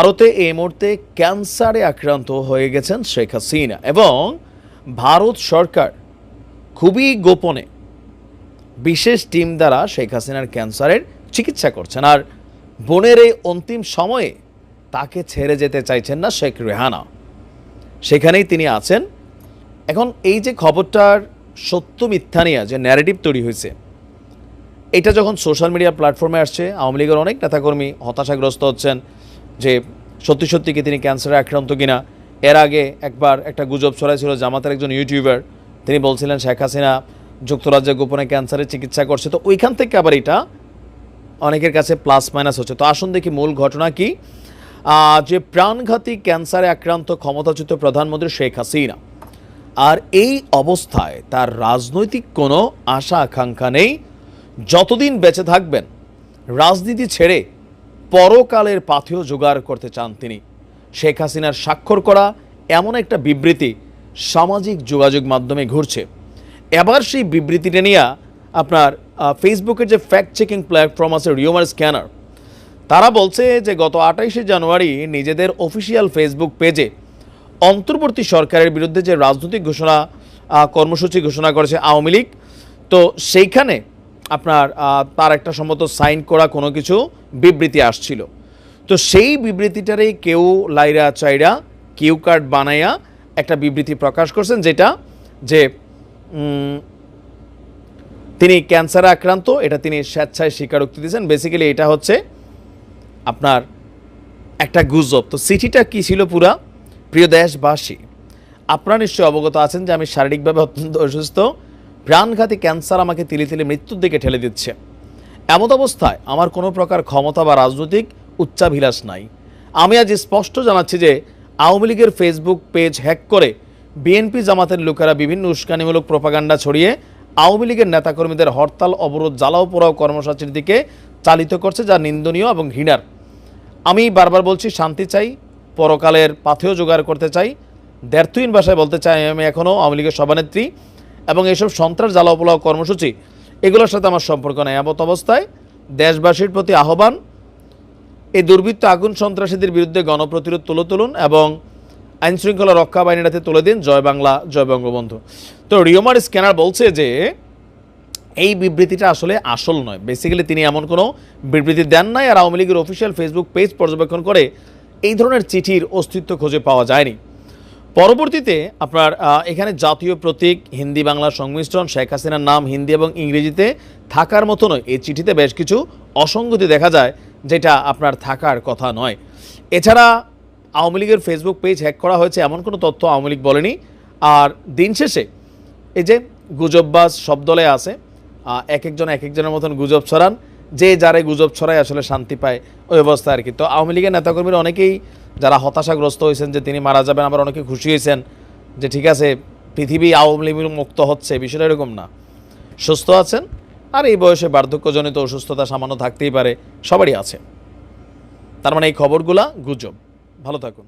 ভারতে এই মুহূর্তে ক্যান্সারে আক্রান্ত হয়ে গেছেন শেখ হাসিনা এবং ভারত সরকার খুবই গোপনে বিশেষ টিম দ্বারা শেখ হাসিনার ক্যান্সারের চিকিৎসা করছেন। আর বোনের এই অন্তিম সময়ে তাকে ছেড়ে যেতে চাইছেন না শেখ রেহানা, সেখানেই তিনি আছেন। এখন এই যে খবরটার সত্য মিথ্যা নিয়ে যে ন্যারেটিভ তৈরি হয়েছে, এটা যখন সোশ্যাল মিডিয়া প্ল্যাটফর্মে আসছে, আওয়ামী লীগের অনেক নেতাকর্মী হতাশাগ্রস্ত হচ্ছেন যে সত্যি সত্যি কি তিনি ক্যান্সারে আক্রান্ত কিনা। এর আগে একবার একটা গুজব ছড়াইছিল, জামাতের একজন ইউটিউবার তিনি বলছিলেন শেখ হাসিনা যুক্তরাজ্যে গোপনে ক্যান্সারের চিকিৎসা করছে। তো ওইখান থেকে আবার এটা অনেকের কাছে প্লাস মাইনাস হচ্ছে। তো আসুন দেখি মূল ঘটনা কি। যে প্রাণঘাতী ক্যান্সারে আক্রান্ত ক্ষমতাচ্যুত প্রধানমন্ত্রী শেখ হাসিনা, আর এই অবস্থায় তার রাজনৈতিক কোনো আশা আকাঙ্ক্ষা নেই। যতদিন বেঁচে থাকবেন রাজনীতি ছেড়ে পরকালের পাথেয় জোগাড় করতে চান তিনি। শেখ হাসিনার স্বাক্ষর করা এমন একটা বিবৃতি সামাজিক যোগাযোগ মাধ্যমে ঘুরছে। এবার সেই বিবৃতিটা নিয়ে আপনার ফেসবুকের যে ফ্যাক্ট চেকিং প্ল্যাটফর্ম আছে রিউমার স্ক্যানার, তারা বলছে যে গত 28শে জানুয়ারি নিজেদের অফিসিয়াল ফেসবুক পেজে অন্তর্বর্তী সরকারের বিরুদ্ধে যে রাজনৈতিক ঘোষণা কর্মসূচি ঘোষণা করেছে আওয়ামী লীগ, তো সেইখানে আপনার তার একটা সম্মত সাইন করা কোনো কিছু বিবৃতি আসছিল। তো সেই বিবৃতিটারেই কেউ লাইরা চাইরা কিউ কার্ড বানাইয়া একটা বিবৃতি প্রকাশ করছেন, যেটা যে তিনি ক্যান্সারে আক্রান্ত, এটা তিনি স্বেচ্ছায় স্বীকারোক্তি দিয়েছেন। বেসিক্যালি এটা হচ্ছে আপনার একটা গুজব। তো চিঠিটা কী ছিল পুরা? প্রিয় দেশবাসী, আপনারা নিশ্চয়ই অবগত আছেন যে আমি শারীরিকভাবে অত্যন্ত অসুস্থ। প্রাণঘাতী ক্যান্সার আমাকে তিলে তিলে মৃত্যুর দিকে ঠেলে দিচ্ছে। এমত অবস্থায় আমার কোনো প্রকার ক্ষমতা বা রাজনৈতিক উচ্চাভিলাষ নাই। আমি আজ স্পষ্ট জানাচ্ছি যে আওয়ামী লীগের ফেসবুক পেজ হ্যাক করে বিএনপি জামাতের লোকেরা বিভিন্ন উস্কানিমূলক প্রোপাগান্ডা ছড়িয়ে আওয়ামী লীগের নেতাকর্মীদের হরতাল, অবরোধ, জ্বালাও পোড়াও কর্মসূচির দিকে চালিত করছে, যা নিন্দনীয় এবং ঘৃণার। আমি বারবার বলছি, শান্তি চাই, পরকালের পাথেয় জোগাড় করতে চাই। দ্ব্যর্থহীন ভাষায় বলতে চাই, আমি এখনও আওয়ামী লীগের সভানেত্রী এবং এইসব সন্ত্রাস, জ্বালাও পোড়াও কর্মসূচি এগুলোর সাথে আমার সম্পর্ক নেই। এমত অবস্থায় দেশবাসীর প্রতি আহ্বান, এই দুর্বৃত্ত আগুন সন্ত্রাসীদের বিরুদ্ধে গণপ্রতিরোধ তুলুন এবং আইনশৃঙ্খলা রক্ষা বাহিনীর হাতে তুলে দিন। জয় বাংলা, জয় বঙ্গবন্ধু। তো রিউমার স্ক্যানার বলছে যে এই বিবৃতিটা আসলে আসল নয়। বেসিক্যালি তিনি এমন কোনো বিবৃতি দেন নাই। আর আওয়ামী লীগের অফিসিয়াল ফেসবুক পেজ পর্যবেক্ষণ করে এই ধরনের চিঠির অস্তিত্ব খুঁজে পাওয়া যায়নি। পরবর্তীতে আপনার এখানে জাতীয় প্রতীক, হিন্দি বাংলা সংমিশ্রণ, শেখ হাসিনার নাম হিন্দি এবং ইংরেজিতে থাকার মতো নয়। এই চিঠিতে বেশ কিছু অসঙ্গতি দেখা যায়, যেটা আপনার থাকার কথা নয়। এছাড়া আওয়ামী লীগের ফেসবুক পেজ হ্যাক করা হয়েছে এমন কোনো তথ্য আওয়ামী লীগ বলেনি। আর দিন শেষে এই যে গুজববাজ সব দলে আছে, এক একজনের মতন গুজব ছড়ান, যে যারে গুজব ছড়ায় আসলে শান্তি পায়, ওই অবস্থা আর কি। তো আওয়ামী লীগের নেতাকর্মীরা অনেকেই যারা হতাশাগ্রস্ত হয়েছেন যে তিনি মারা যাবেন, আবার অনেকে খুশি হয়েছেন যে ঠিক আছে পৃথিবী আওয়ামী লীগ মুক্ত হচ্ছে। বিষয়টা এরকম না, সুস্থ আছেন। আর এই বয়সে বার্ধক্যজনিত অসুস্থতা সামান্য থাকতেই পারে, সবারই আছে। তার মানে এই খবরগুলা গুজব। ভালো থাকুন।